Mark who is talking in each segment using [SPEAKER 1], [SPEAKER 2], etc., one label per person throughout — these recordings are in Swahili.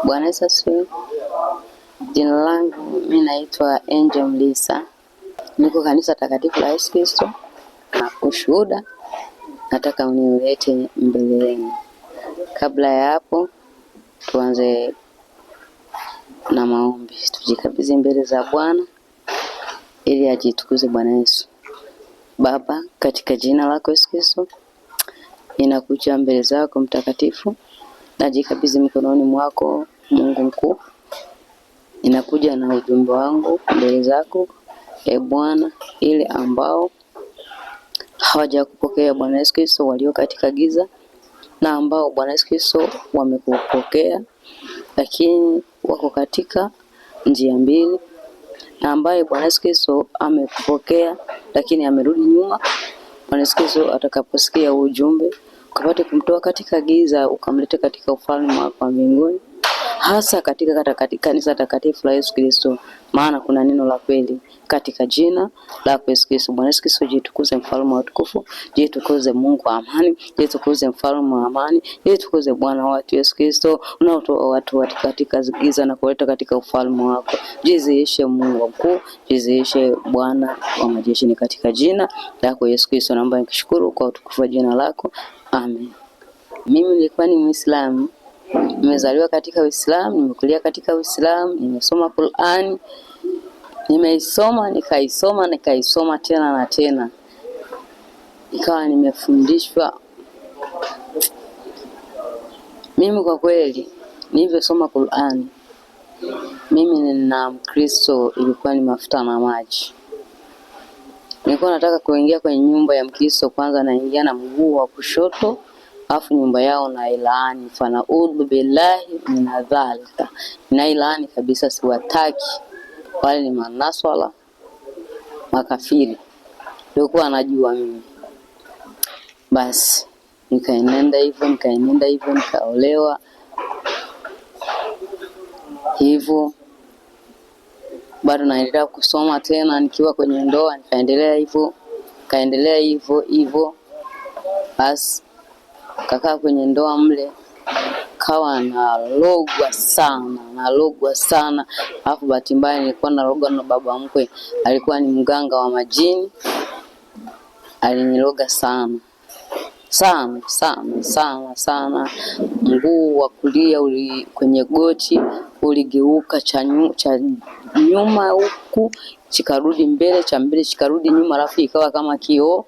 [SPEAKER 1] Bwana Yesu asifiwe. Jina langu mimi naitwa Angel Mlisa. Niko kanisa takatifu la Yesu Kristo. Na ushuhuda nataka uniulete mbele yenu. Kabla ya hapo tuanze na maombi. Tujikabidhi mbele za Bwana ili ajitukuze Bwana Yesu. Baba, katika jina lako Yesu Kristo, ninakuja mbele zako mtakatifu. Najikabidhi mikononi mwako Mungu mkuu. Ninakuja na ujumbe wangu mbele zako Bwana, ili ambao hawajakupokea Bwana Yesu Kristo, walio katika giza, na ambao Bwana Yesu Kristo wamekupokea lakini wako katika njia mbili, na ambaye Bwana Yesu Kristo amekupokea lakini amerudi nyuma. Bwana Yesu Kristo atakaposikia ujumbe ukapate kumtoa katika giza ukamlete katika ufalme wako wa mbinguni, hasa katika kanisa takatifu la Yesu Kristo, maana kuna neno la kweli katika jina la Yesu Kristo. Bwana Yesu Kristo, jitukuze mfalme wa utukufu, jitukuze Mungu wa amani, jitukuze mfalme wa amani, jitukuze Bwana watu Yesu Kristo, unaotoa watu katika giza na kuleta katika ufalme wako. Jiziishe Mungu mkuu, jiziishe Bwana wa majeshi, ni katika jina lako Yesu Kristo naomba nikishukuru kwa utukufu wa jina lako. Amen. Mimi nilikuwa ni Muislamu. Nimezaliwa katika Uislamu, nimekulia katika Uislamu, nimesoma Qur'an, nikaisoma tena na tena. Ikawa nimefundishwa. Mimi kwa kweli nilivyosoma Qur'an, mimi na Mkristo ilikuwa ni mafuta na maji. Nilikuwa nataka kuingia kwenye nyumba ya Mkristo, kwanza naingia na mguu wa kushoto, afu nyumba yao na ilaani, fanaudhu billahi minadhalika, na ilaani kabisa, siwataki. Wale ni manaswala, makafiri. Nilikuwa najua mimi. Basi nikaenenda hivyo, nikaolewa hivyo. Bado naendelea kusoma tena nikiwa kwenye ndoa, nikaendelea hivyo. Basi kakaa kwenye ndoa mle, kawa nalogwa sana. Alafu bahati mbaya nilikuwa nalogwa na baba mkwe, alikuwa ni mganga wa majini. Aliniloga sana. Mguu wa kulia kwenye goti uligeuka cha nyuma huku, chikarudi mbele, cha mbele chikarudi nyuma, alafu ikawa kama kioo.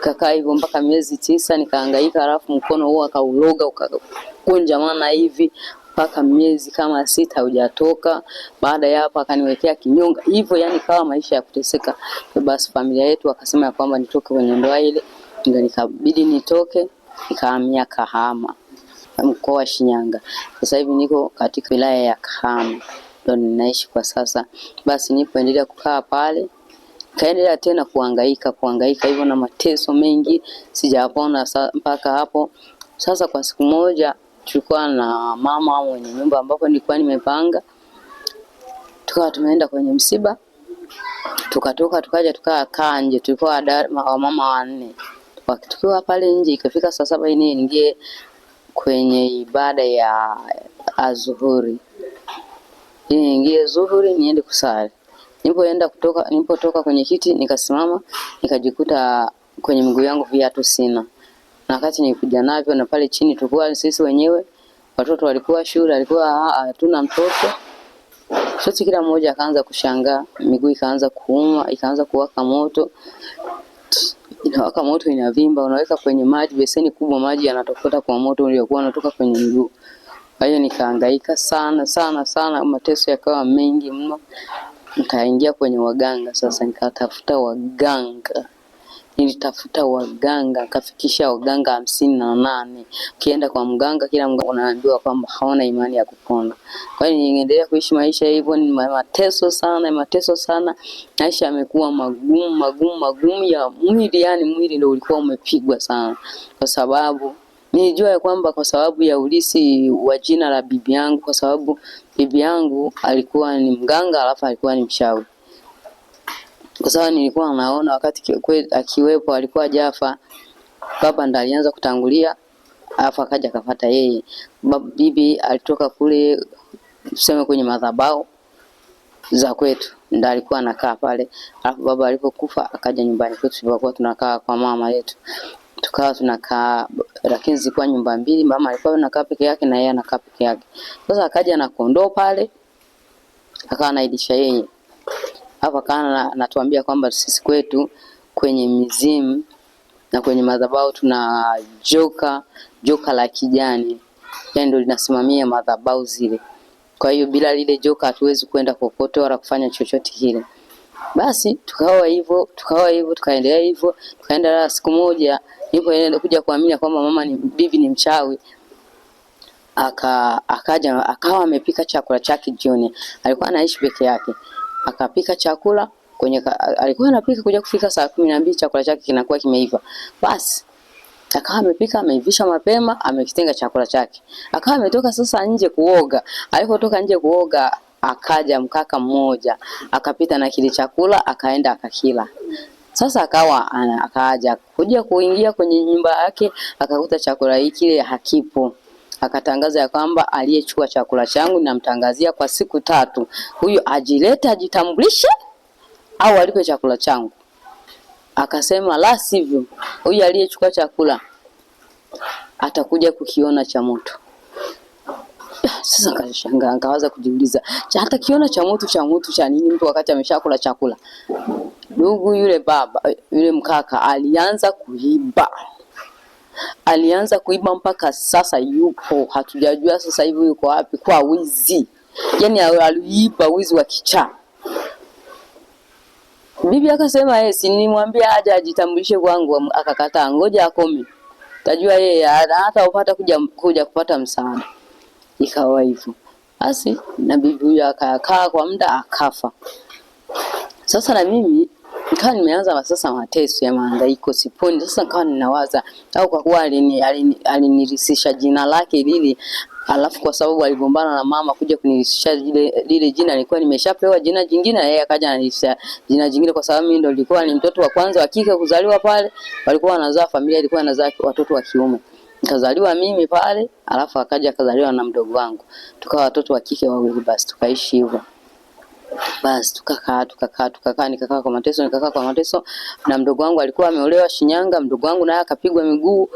[SPEAKER 1] Kakaa hivyo mpaka miezi 9, nikahangaika. Alafu mkono huo akauloga ukakunja maana hivi mpaka miezi kama 6 hujatoka. Baada ya hapo akaniwekea kinyonga hivyo, yani kawa maisha ya kuteseka. Basi familia yetu akasema kwamba nitoke kwenye ndoa ile, ndio nikabidi nitoke, nikahamia Kahama, mkoa wa Shinyanga. Sasa hivi niko katika wilaya ya Kahama, ndio ninaishi kwa sasa. Basi nipoendelea kukaa pale, kaendelea tena kuhangaika hivyo na mateso mengi, sijapona mpaka hapo. Sasa kwa siku moja tulikuwa na mama mwenye nyumba ambapo nilikuwa nimepanga, tukawa tumeenda kwenye msiba, tukatoka tukaja tukaa nje. Tulikuwa mama 4, tukiwa pale nje. Ikafika saa 7 niingie kwenye ibada ya adhuhuri, niingie zuhuri niende kusali. Nilipotoka kwenye kiti nikasimama, nikajikuta kwenye miguu yangu viatu sina. Na wakati nilikuja navyo, na pale chini tulikuwa sisi wenyewe, watoto walikuwa shule, alikuwa hatuna mtoto. Sote kila mmoja akaanza kushangaa, miguu ikaanza kuuma, ikaanza kuwaka moto. Inawaka moto, inavimba, unaweka kwenye maji, beseni kubwa, maji yanatokota kwa moto uliokuwa unatoka kwenye miguu. Kwa hiyo nikahangaika sana, mateso yakawa mengi mno. Nikaingia kwenye waganga. Sasa nikatafuta waganga. Nilitafuta waganga, kafikisha waganga 58. Ukienda kwa mganga, kila mganga unaambiwa kwamba hawana imani ya kupona. Kwa hiyo niendelea kuishi maisha hivyo, ni mateso sana. Maisha yamekuwa magumu ya mwili, yani mwili ndio ulikuwa umepigwa sana. Kwa sababu nilijua ya kwamba kwa sababu ya ulisi wa jina la bibi yangu, kwa sababu bibi yangu alikuwa ni mganga, alafu alikuwa ni mchawi. Kwa sababu nilikuwa naona wakati akiwepo alikuwa Jafa, baba ndiye alianza kutangulia, alafu akaja akafuata yeye. Bibi alitoka kule tuseme kwenye madhabahu za kwetu, ndio alikuwa anakaa pale. Alafu baba alipokufa akaja nyumbani kwetu, tulikuwa tunakaa kwa mama yetu, tukawa tunakaa, lakini zilikuwa nyumba mbili, mama alikuwa anakaa peke yake na yeye anakaa peke yake. Sasa akaja na kondoo pale, akawa anailisha yeye. Hapo akawa anatuambia kwamba sisi kwetu kwenye mizimu na kwenye madhabahu tuna joka la kijani, yani ndio linasimamia madhabahu zile. Kwa hiyo bila lile joka hatuwezi kwenda kokote wala kufanya chochote kile. Basi tukawa hivyo, tukaendelea hivyo, tukaenda. Siku moja nilipoenda kuja kuamini kwamba mama ni bibi ni mchawi, akaja akawa amepika chakula chake jioni. Alikuwa anaishi peke yake. Akapika chakula alikuwa anapika kuja kufika saa 12 chakula chake kinakuwa kimeiva. Basi akawa amepika, ameivisha mapema, amekitenga chakula chake. Akawa ametoka sasa nje kuoga. Alipotoka nje kuoga, akaja mkaka mmoja, akapita na kile chakula, akaenda akakila. Sasa akaja kuja kuingia kwenye nyumba yake, akakuta chakula hiki hakipo. Akatangaza ya kwamba aliyechukua chakula changu namtangazia kwa siku 3. Huyu ajilete ajitambulishe au alipe chakula changu. Akasema la sivyo, huyu aliyechukua chakula atakuja kukiona cha moto. Sasa nikashangaa, nikaanza kujiuliza, hata kiona cha moto cha nini mtu wakati ameshakula chakula? Ndugu yule mkaka alianza kuiba mpaka sasa yupo, hatujajua sasa hivi yuko wapi, kwa wizi. Yani aliiba wizi wa kichaa. Bibi akasema si nimwambia aje ajitambulishe kwangu, akakataa, ngoja akome. Tajua yeye hata upata kuja kupata msaada. Ikawa hivyo. Basi na bibi huyo akakaa kwa muda akafa. Sasa na mimi nikawa nimeanza sasa mateso ya mahangaiko siponi. Sasa nikawa ninawaza au kwa kuwa alinirisisha jina lake lile, alafu kwa sababu aligombana na mama kuja kunirisisha lile jina, nilikuwa nimeshapewa jina jingine, yeye akaja anirisisha jina jingine kwa sababu mimi ndo nilikuwa ni mtoto wa kwanza wa kike kuzaliwa pale. Walikuwa wanazaa, familia ilikuwa inazaa watoto wa kiume. Nikazaliwa mimi pale, alafu akaja akazaliwa na mdogo wangu. Tukawa watoto wa kike wawili, basi tukaishi hivyo. Basi tukakaa nikakaa kwa mateso na mdogo wangu alikuwa ameolewa Shinyanga. Mdogo wangu naye akapigwa miguu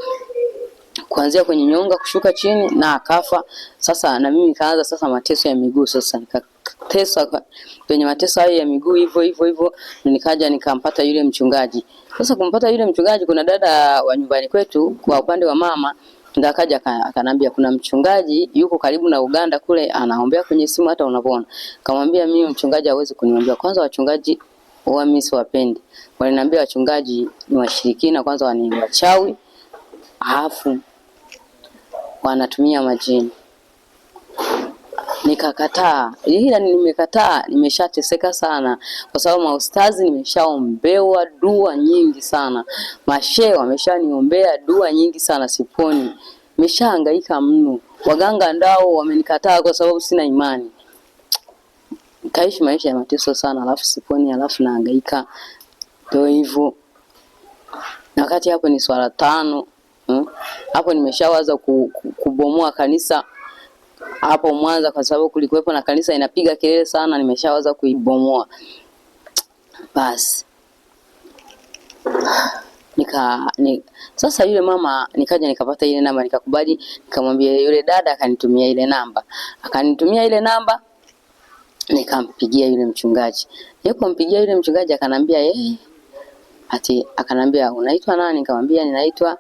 [SPEAKER 1] kuanzia kwenye nyonga kushuka chini na akafa. Sasa na mimi nikaanza sasa mateso ya miguu. Sasa nikatesa kwenye mateso hayo ya miguu hivyo nikaja nikampata yule mchungaji. Sasa kumpata yule mchungaji, kuna dada wa nyumbani kwetu kwa upande wa mama ndio akaja akanambia kuna mchungaji yuko karibu na Uganda kule, anaombea kwenye simu hata unapoona. Kamwambia mimi mchungaji hawezi kuniombea. Kwanza wachungaji mimi siwapendi. Waliniambia wachungaji ni washirikina, kwanza ni wachawi, alafu wanatumia majini. Nikakataa. Ila nimekataa, nimeshateseka sana kwa sababu maustazi nimeshaombewa dua nyingi sana. Mashehe wameshaniombea dua nyingi sana siponi. Nimeshahangaika mno. Waganga ndao wamenikataa kwa sababu sina imani. Kaishi maisha ya mateso sana, alafu siponi, alafu nahangaika. Ndio hivyo. Na wakati hapo ni swala 5. Hapo nimeshawaza kubomoa kanisa hapo Mwanza kwa sababu kulikuwepo na kanisa inapiga kelele sana, nimeshawaza kuibomoa. Basi sasa yule mama nikaja nikapata ile namba, nikakubali, nikamwambia yule dada, akanitumia ile namba, nikampigia yule mchungaji. Nilipompigia yule mchungaji akanambia akanambia unaitwa nani? Nikamwambia ninaitwa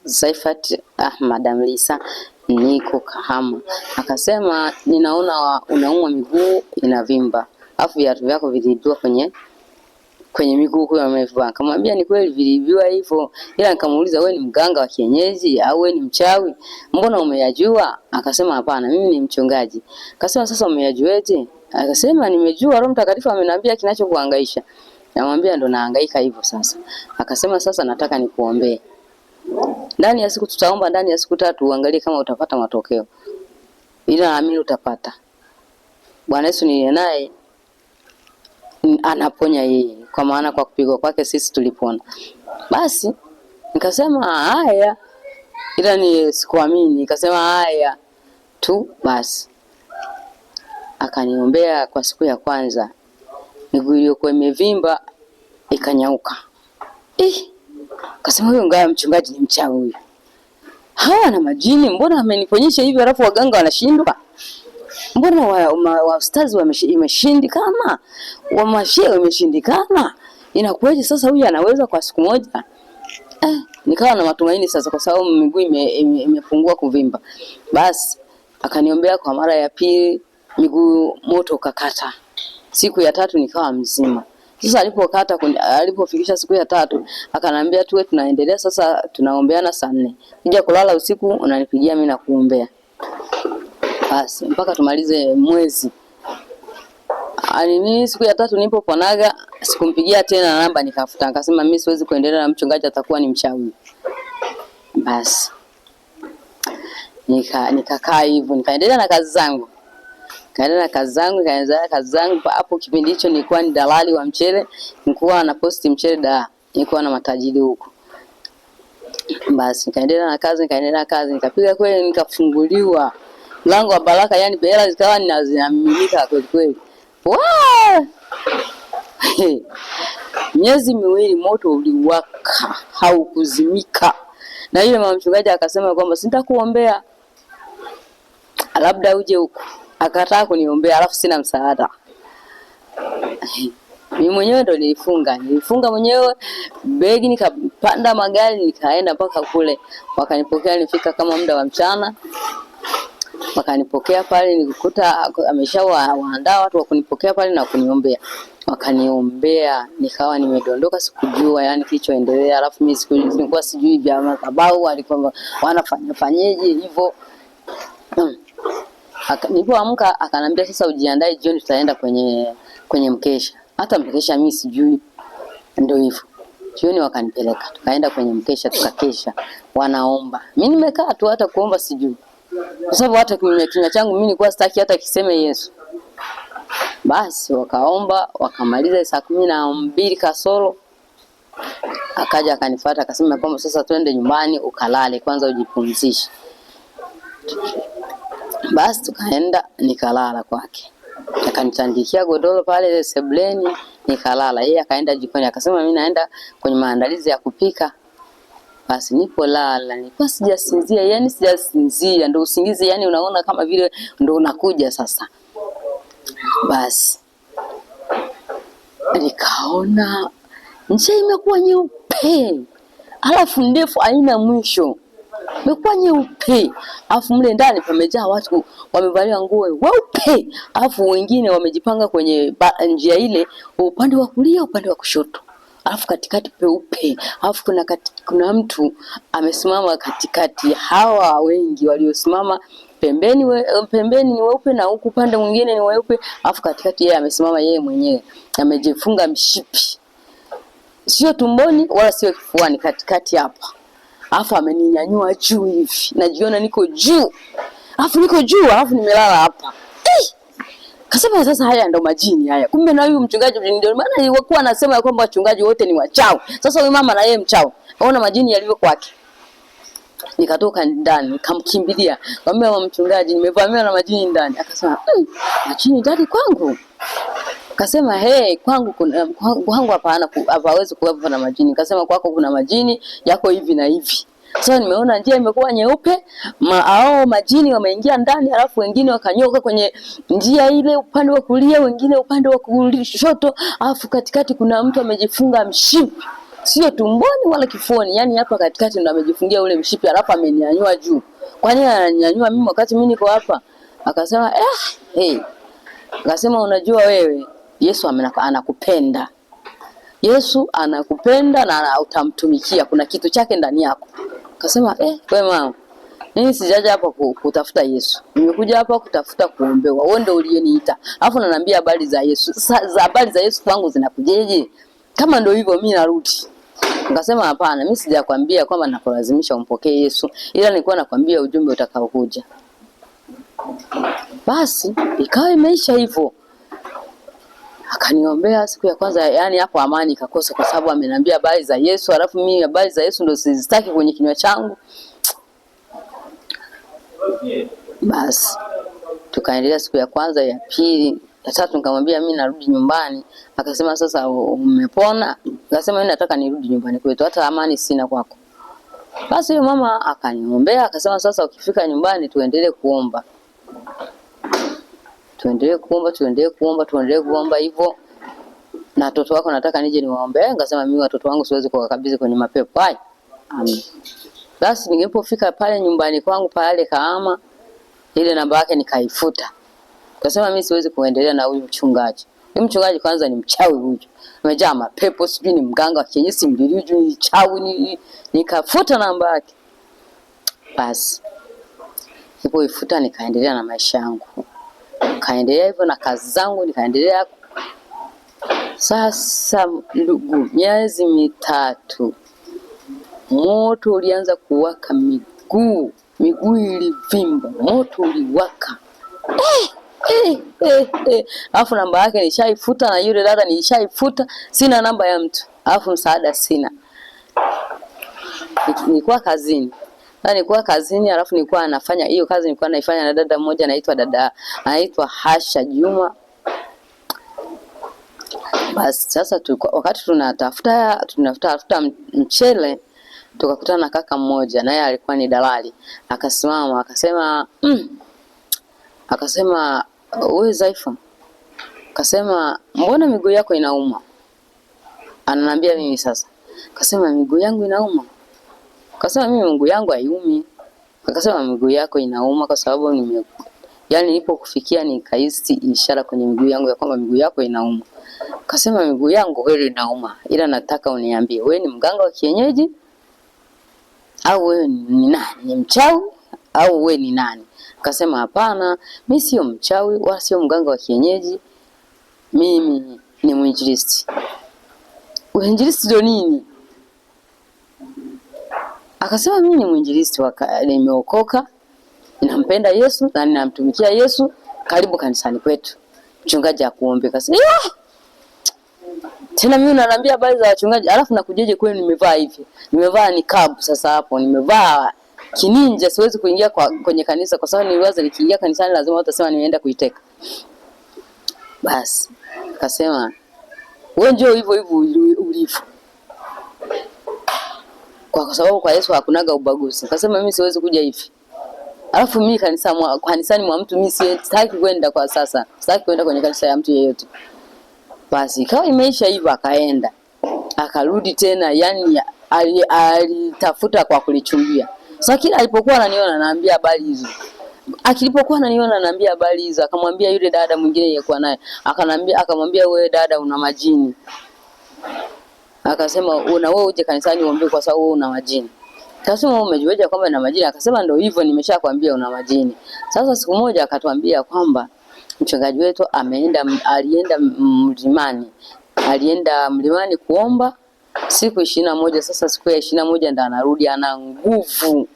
[SPEAKER 1] Zaifat Madam Lisa, niko Kahama. Akasema ninaona unaumwa miguu inavimba, afu viatu vyako viliibiwa kwenye miguu huyo amevaa. Akamwambia ni kweli viliibiwa hivyo, ila nikamuuliza wewe ni mganga wa kienyeji au wewe ni mchawi? Mbona umeyajua? Akasema hapana, mimi ni mchungaji. Akasema sasa umeyajuaje? Akasema nimejua, Roho Mtakatifu ameniambia kinachokuhangaisha. Namwambia ndo nahangaika hivyo sasa. Akasema sasa nataka nikuombee. Ndani ya siku tutaomba, ndani ya siku 3 uangalie kama utapata matokeo. Ila naamini utapata. Bwana Yesu ni naye anaponya yeye, kwa maana kwa kupigwa kwake sisi tulipona. Basi nikasema haya, ila ni sikuamini. Nikasema haya tu basi. Akaniombea kwa siku ya kwanza, miguu iliyokuwa imevimba ikanyauka. Akasema huyo ngaya mchungaji ni mchawi huyu. Hawa na majini, mbona ameniponyesha hivi alafu waganga wanashindwa? Mbona wa ustazi wameshindikana? Wa mashehe wameshindikana? Inakuwaje sasa huyu anaweza kwa siku moja? Nikawa na matumaini sasa kwa sababu miguu imepungua kuvimba. Basi akaniombea kwa mara ya pili, miguu moto ukakata. Siku ya tatu nikawa mzima. Sasa alipofikisha siku ya tatu, akanambia tuwe tunaendelea sasa, tunaombeana saa 4. Kija kulala usiku unanipigia mimi na kuombea. Basi mpaka tumalize mwezi. Mimi siku ya tatu nilipoponaga sikumpigia tena namba, nikafuta. Akasema mimi siwezi kuendelea na mchungaji, atakuwa ni mchawi. Basi nikakaa hivyo, nikaendelea na kazi zangu. Kaendelea kazi zangu. Hapo kipindi hicho nilikuwa ni dalali wa mchele, nilikuwa na posti mchele nilikuwa na matajiri huko. Basi nikaendelea na kazi, nikapiga kweli, nikafunguliwa mlango wa baraka, yani hela zikawa zinamimilika kweli kweli. Miezi miwili moto uliwaka, haukuzimika. Na yule mama mchungaji akasema kwamba sitakuombea, labda uje huko. Akataa kuniombea, alafu sina msaada. Mimi mwenyewe ndo nilifunga mwenyewe begi, nikapanda magari nikaenda mpaka kule. Wakanipokea, nilifika kama muda wa mchana. Wakanipokea pale, nilikuta ameshawaandaa watu wa kunipokea pale na kuniombea. Wakaniombea, nikawa nimedondoka, sikujua yani kilichoendelea. Alafu mimi nilikuwa sijui vya madhabahu walikuwa wanafanyaje hivyo. Nilipoamka akanambia sasa ujiandae, jioni tutaenda kwenye mkesha. Hata mkesha mimi sijui. Ndio hivyo. Jioni wakanipeleka, tukaenda kwenye mkesha, tukakesha. Wanaomba. Mimi nimekaa tu, hata kuomba sijui. Kwa sababu hata kinywa changu mimi nilikuwa sitaki hata kiseme Yesu. Basi wakaomba, wakamaliza saa 12 kasoro. Akaja akanifuata akasema kwamba sasa twende nyumbani ukalale kwanza ujipumzishe. Basi tukaenda, nikalala kwake. Akanitandikia godoro pale sebuleni, nikalala. Yeye akaenda jikoni akasema mimi naenda kwenye maandalizi ya kupika. Basi nipo lala, nilikuwa sijasinzia, ndio usingizi yani unaona kama vile ndio unakuja sasa. Basi nikaona nje imekuwa nyeupe, alafu ndefu haina mwisho. Imekuwa nyeupe, alafu mle ndani pamejaa watu wamevalia nguo weupe, alafu wengine wamejipanga kwenye njia ile, upande wa kulia upande wa kushoto. Alafu katikati peupe, alafu kuna mtu amesimama katikati. Hawa wengi waliosimama pembeni ni weupe na huku pande mwingine ni weupe, alafu katikati yeye amesimama yeye mwenyewe. Amejifunga mshipi. Sio tumboni wala sio kifuani, katikati hapa. Alafu ameninyanyua juu hivi. Najiona niko juu. Alafu nimelala hapa. Kasema sasa haya ndo majini haya. Kumbe na huyu mchungaji ndio maana alikuwa anasema kwamba wachungaji wote ni wachawi. Sasa huyu mama na yeye mchawi. Aona majini yalivyo kwake. Nikatoka ndani, nikamkimbilia. Mwambie mama mchungaji nimevamiwa na majini ndani. Akasema, "Majini ndani kwangu?" Akasema, kwangu hapawezi kuwepo na majini." Akasema, "Kwako kuna majini yako hivi na hivi." Sasa nimeona njia imekuwa nyeupe, majini wameingia ndani, alafu wengine wakanyoka kwenye njia ile upande wa kulia, wengine upande wa kushoto, alafu katikati kuna mtu amejifunga mshipi. Sio tumboni wala kifuani, yani hapa katikati ndo amejifungia ule mshipi, alafu ameninyanyua juu. Kwa nini ananinyanyua mimi wakati mimi niko hapa? Akasema, akasema unajua wewe, Yesu anakupenda. Yesu anakupenda na utamtumikia, kuna kitu chake ndani yako. Akasema, wewe mama, mimi sijaja hapa kutafuta Yesu. Nimekuja hapa kutafuta kuombewa. Wewe ndio uliyeniita. Alafu unaniambia habari za Yesu. Sasa habari za Yesu kwangu zinakujeje? Kama ndio hivyo mimi narudi. Nikasema hapana, mimi sijakwambia kwamba nakulazimisha umpokee Yesu, ila nilikuwa nakwambia ujumbe utakaokuja. Basi ikawa imeisha hivyo. Akaniombea siku ya kwanza, yani hapo amani ikakosa kwa sababu ameniambia habari za Yesu, alafu mimi habari za Yesu ndio sizitaki kwenye kinywa changu. Basi tukaendelea siku ya kwanza, ya pili, ya tatu, nikamwambia mimi narudi nyumbani. Akasema sasa umepona? Akasema mimi nataka nirudi nyumbani kwetu, hata amani sina kwako. Basi huyo mama akaniombea, akasema sasa ukifika nyumbani tuendelee kuomba. Tuendelee kuomba hivyo. Na watoto wako nataka nije niwaombee. Akasema mimi watoto wangu siwezi kuwakabidhi kwenye mapepo. Hai. Amen. Basi nilipofika pale nyumbani kwangu pale Kahama, ile namba yake nikaifuta. Akasema mimi siwezi kuendelea na huyu mchungaji. Huyu mchungaji kwanza ni mchawi huyu. Amejaa mapepo, sijui ni mganga wa kienyeji, mbiliju, ni chawi, nikafuta namba yake. Basi nilipoifuta nikaendelea na maisha yangu. Kaendelea hivyo na kazi zangu nikaendelea. Sasa ndugu, miezi mitatu moto ulianza kuwaka, miguu ilivimba, moto uliwaka. Alafu namba yake nishaifuta, na yule dada nishaifuta, sina namba ya mtu. Alafu msaada sina. Nilikuwa kazini. Alafu nilikuwa nafanya hiyo kazi, nilikuwa naifanya na dada mmoja anaitwa Hasha Juma. Basi sasa wakati tunatafuta mchele, tukakutana na kaka mmoja, naye alikuwa ni dalali. Akasimama akasema wewe Zaifa, akasema mbona miguu yako inauma? Ananiambia mimi sasa. Akasema miguu yangu inauma. Akasema mimi miguu yangu haiumi. Akasema miguu yako inauma kwa sababu nilipokufikia nikahisi ishara kwenye miguu yangu ya kwamba miguu yako inauma. Akasema miguu yangu kweli inauma, ila nataka uniambie wewe ni mganga wa kienyeji au wewe ni nani? Ni mchawi au wewe ni nani? Akasema hapana, mimi sio mchawi wala sio mganga wa kienyeji. Mimi ni mwinjilisti. Uinjilisti ndio nini? Akasema mimi ni mwinjilisti, nimeokoka, ninampenda Yesu na ninamtumikia Yesu, karibu kanisani kwetu. Mchungaji akuombe. Akasema tena mimi unaniambia habari za wachungaji, alafu nakujeje kwenu nimevaa hivi? Nimevaa nikabu sasa hapo, nimevaa kininja, siwezi kuingia kwenye kanisa kwa sababu niliwaza nikiingia kanisani lazima watasema nimeenda kuiteka. Basi akasema wewe njoo hivyo ulivyo. Kwa sababu kwa Yesu hakunaga ubaguzi. Akasema mimi siwezi kuja hivi. Alafu mimi kanisani mwa mtu mimi sitaki kwenda kwa sasa. Sitaki kwenda kwenye kanisa ya mtu yeyote. Basi ikawa imeisha hivyo, akaenda. Akarudi tena, yani alitafuta kwa kulichumbia. Sasa kila alipokuwa ananiona anaambia habari hizo. Akamwambia yule dada mwingine yeye naye. Akamwambia wewe dada una majini. Akasema wewe uje kanisani uombe kwa sababu una majini. Akasema umejuaje kwamba una majini? Akasema ndio hivyo nimeshakwambia una majini. Sasa siku moja akatuambia kwamba mchungaji wetu alienda mlimani kuomba siku 21. Sasa siku ya 21 ndo anarudi ana nguvu.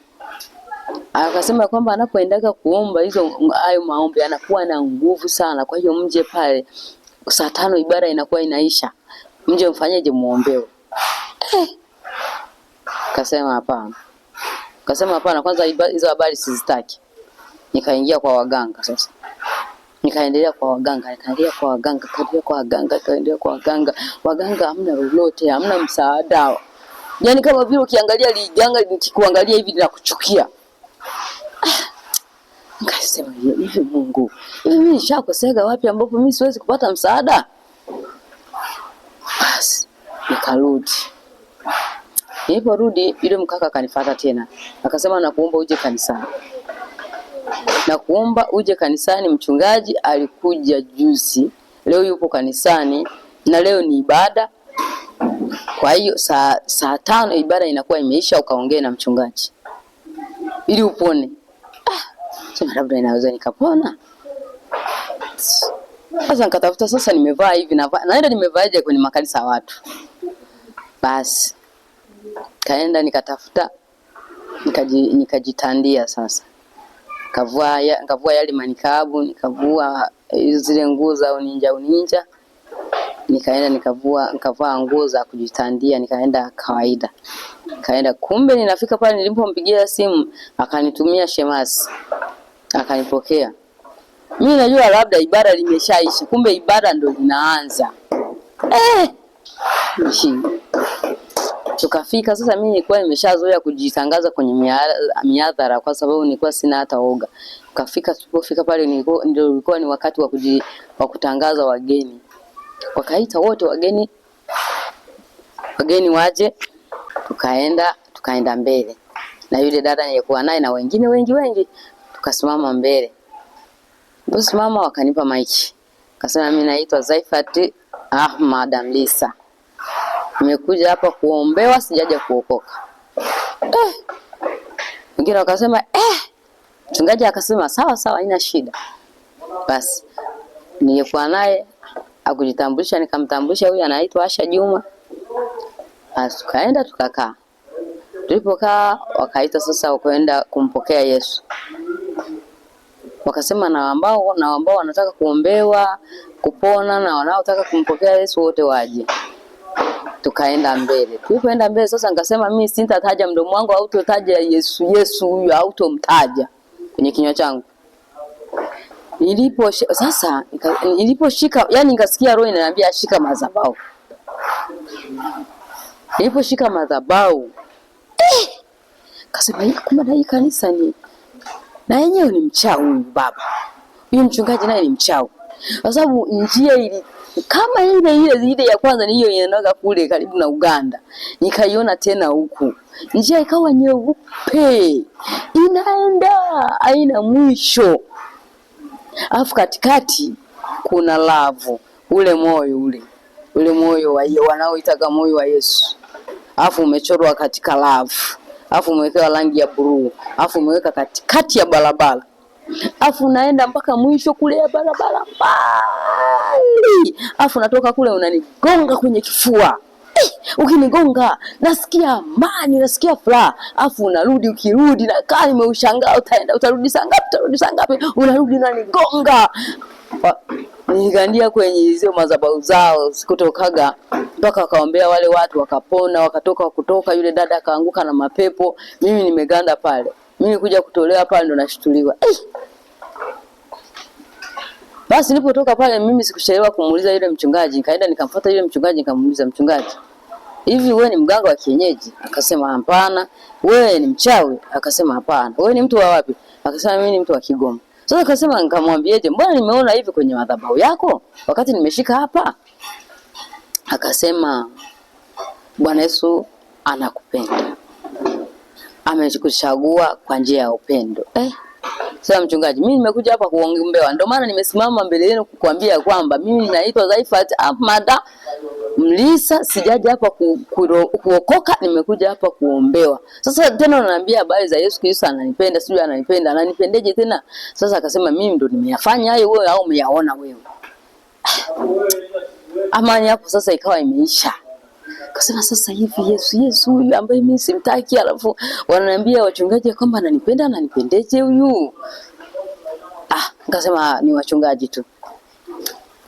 [SPEAKER 1] Akasema kwamba anapoendaga kuomba hayo maombi anakuwa na nguvu sana. Kwa hiyo mje pale saa 5 ibada inakuwa inaisha. Mje mfanyeje muombewe. Akasema hapana, kwanza hizo habari sizitaki. Nikaingia kwa waganga sasa. Nikaendelea kwa waganga. Waganga hamna lolote, hamna msaada. Yaani kama vile ukiangalia liganga nikikuangalia hivi ninakuchukia. Nikasema hivi Mungu, mimi nishakosea wapi ambapo mimi siwezi kupata msaada? Basi nikarudi. Niliporudi yule mkaka akanifuata tena. Akasema nakuomba uje kanisani. Mchungaji alikuja juzi, leo yupo kanisani na leo ni ibada. Kwa hiyo saa 5 ibada inakuwa imeisha, ukaongea na mchungaji ili upone. Sema labda inaweza nikapona. Sasa nikatafuta, sasa nimevaa hivi naenda nimevaaje kwenye makanisa ya watu. Basi kaenda nikatafuta, nikajitandia sasa. Kavua yale manikabu, nikavua zile nguo za uninja. Nikaenda nikavaa nguo za kujitandia, nikaenda kawaida. Kumbe ninafika pale, nilipompigia simu akanitumia shemasi. Akanipokea. Mimi najua labda ibada limeshaisha, kumbe ibada ndo linaanza. Mshinda. Tukafika sasa, mimi nilikuwa nimeshazoea kujitangaza kwenye mihadhara kwa sababu nilikuwa sina hata oga. Tulipofika pale ndio ilikuwa ni wakati wa kutangaza wageni. Wakaita wote wageni waje, tukaenda mbele. Na yule dada nilikuwa naye na wengine wengi tukasimama mbele. Mama wakanipa maiki. Akasema mimi naitwa Zaifat Ahmad Mlisa. Nimekuja hapa kuombewa, sijaja kuokoka. Wengine wakasema mchungaji akasema sawa haina shida. Basi nilikuwa naye akujitambulisha, nikamtambulisha huyu anaitwa Asha Juma. Basi tukaenda tukakaa. Tulipokaa wakaita sasa kwenda kumpokea Yesu. Wakasema na ambao wanataka kuombewa, kupona na wanaotaka kumpokea Yesu wote waje. Tukaenda mbele. Tulipoenda mbele sasa nikasema mimi sitataja mdomo wangu hautotaja Yesu huyu hautomtaja kwenye kinywa changu. Niliposhika yani nikasikia roho inaniambia shika madhabahu. Niliposhika madhabahu kasema kumbe hii kanisa ni na yenyewe ni mchawi huyu baba. Huyu mchungaji naye ni mchawi. Kwa sababu njia kama ile ya kwanza ni hiyo inaenda kule karibu na Uganda. Nikaiona tena huku. Njia ikawa nyeupe. Inaenda haina mwisho. Alafu katikati kuna lavu, ule moyo wanaoitaga moyo wa Yesu. Alafu umechorwa katika lavu. Alafu umewekewa rangi ya blue. Alafu umeweka katikati ya barabara. Alafu unaenda mpaka mwisho kule ya barabara mbali. Alafu natoka kule unanigonga kwenye kifua. Ukinigonga nasikia amani, nasikia furaha. Alafu unarudi, ukirudi na kama nimeushangaa utarudi saa ngapi? Unarudi unanigonga. Niligandia kwenye hizo madhabahu zao, sikutokaga mpaka wakaombea wale watu wakapona, kutoka yule dada akaanguka na mapepo. Mimi nimeganda pale. Mimi kuja kutolewa pale ndo nashtuliwa. Basi nilipotoka pale mimi sikuchelewa kumuuliza yule mchungaji. Nikaenda nikamfuata yule mchungaji nikamuuliza, mchungaji, hivi wewe ni mganga wa kienyeji? Akasema hapana. Wewe ni mchawi? Akasema hapana. Wewe ni mtu wa wapi? Akasema mimi ni mtu wa Kigoma. Sasa akasema nikamwambieje, mbona nimeona hivi kwenye madhabahu yako wakati nimeshika hapa? Akasema Bwana Yesu anakupenda. Amekuchagua kwa njia ya upendo. Sasa mchungaji, mimi nimekuja hapa kuombewa. Ndio maana nimesimama mbele yenu kukuambia kwamba mimi naitwa Zaifat Ahmad Mlisa, sijaja hapa kuokoka, nimekuja hapa kuombewa. Sasa tena unaniambia habari za Yesu Kristo ananipenda, sijui ananipendeje tena? Sasa akasema mimi ndo nimeyafanya hayo, wewe au umeyaona wewe? Amani hapo sasa ikawa imeisha. Akasema sasa hivi Yesu huyu ambaye mimi simtaki, alafu wananiambia wachungaji kwamba ananipendeje huyu? Nikasema ni wachungaji tu.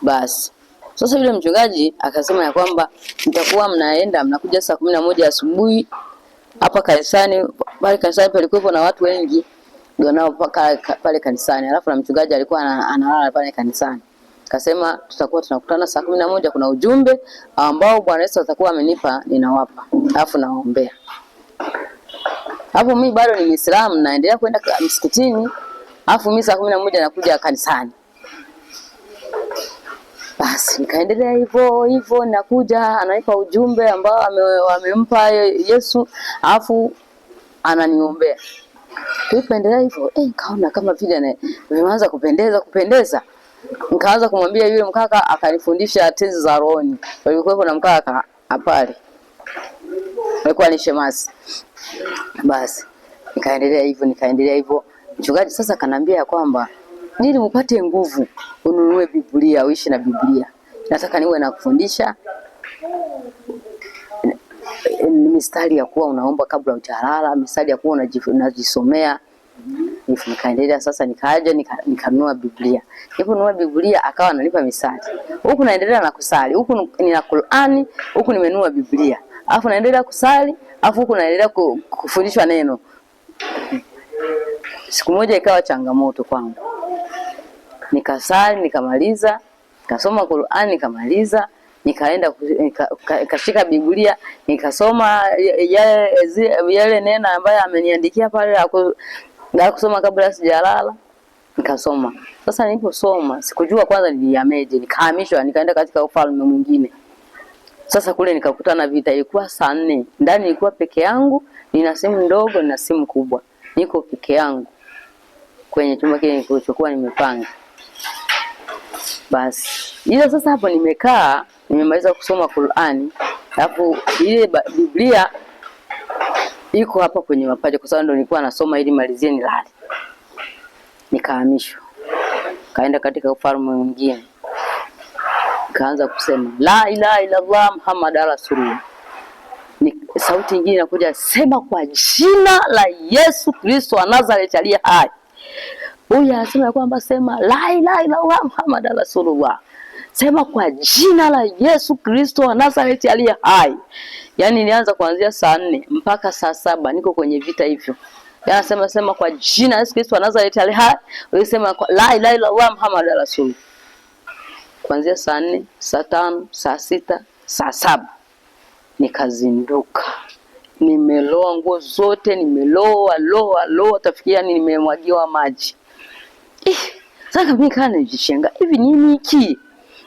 [SPEAKER 1] Basi sasa yule mchungaji akasema ya kwamba mtakuwa mnakuja saa 11 asubuhi hapa kanisani. Pale kanisani palikuwa na watu wengi ndio nao pale kanisani. Alafu na mchungaji alikuwa analala pale kanisani. Akasema tutakuwa tunakutana saa 11, kuna ujumbe ambao Bwana Yesu atakuwa amenipa ninawapa. Alafu naombea. Hapo mimi bado ni Muislamu, naendelea kwenda msikitini. Alafu mimi saa 11 nakuja kanisani. Basi nikaendelea hivyo nakuja, anaipa ujumbe ambao amempa Yesu, alafu ananiombea. Tulipoendelea hivyo, kaona kama vile nimeanza kupendeza. Nikaanza kumwambia yule mkaka, akanifundisha tenzi za rohoni. Walikuwa na mkaka apale. Alikuwa ni shemasi. Basi nikaendelea hivyo. Mchungaji sasa akaniambia kwamba ili upate nguvu ununue Biblia, uishi na Biblia. Nataka niwe nakufundisha mistari ya kuwa unaomba kabla hujalala, mistari ya kuwa unajisomea. Nikaendelea sasa, nikaja nikanunua Biblia. Niliponunua Biblia akawa ananipa misali. Huku naendelea na kusali, huku nina Qur'ani, huku nimenunua Biblia. Alafu naendelea kusali, alafu huku naendelea kufundishwa neno. Siku moja ikawa changamoto kwangu. Nikasali, nikamaliza, nikasoma Qur'ani, nikamaliza, nikaenda nikashika Biblia, nikasoma yale neno ambayo ameniandikia pale na kusoma kabla sijalala, nikasoma. Sasa niliposoma sikujua kwanza niliameje, nikahamishwa nikaenda katika ufalme mwingine. Sasa kule nikakutana vita, ilikuwa saa 4. Ndani nilikuwa peke yangu, nina simu ndogo na simu kubwa. Niko peke yangu kwenye chumba kile nilichokuwa nimepanga. Basi ile sasa hapo nimekaa, nimemaliza kusoma Qur'ani, alafu ile Biblia iko hapa kwenye mapaja kwa sababu ndo nilikuwa nasoma ili malizie nilale. Nikahamishwa. Kaenda katika ufalme mwingine. Kaanza kusema la ilaha illa Allah Muhammad rasulullah. Sauti nyingine inakuja, sema kwa jina la Yesu Kristo wa Nazareth aliye hai. Huyu anasema kwamba sema la ilaha illa Allah Muhammad rasulullah. Sema kwa jina la Yesu Kristo wa Nazareth aliye hai. Yaani nilianza kuanzia saa 4 mpaka saa 7 niko kwenye vita hivyo. Yaani sema kwa jina la Yesu Kristo wa Nazareth aliye hai. Ulisema la ilaha illa Allah Muhammad rasulullah. Kuanzia saa 4, saa 5, saa 6, saa 7 nikazinduka. Nimeloa nguo zote, loa tafikia nimemwagiwa maji. Sasa mimi kana nijishenga, hivi nini hiki?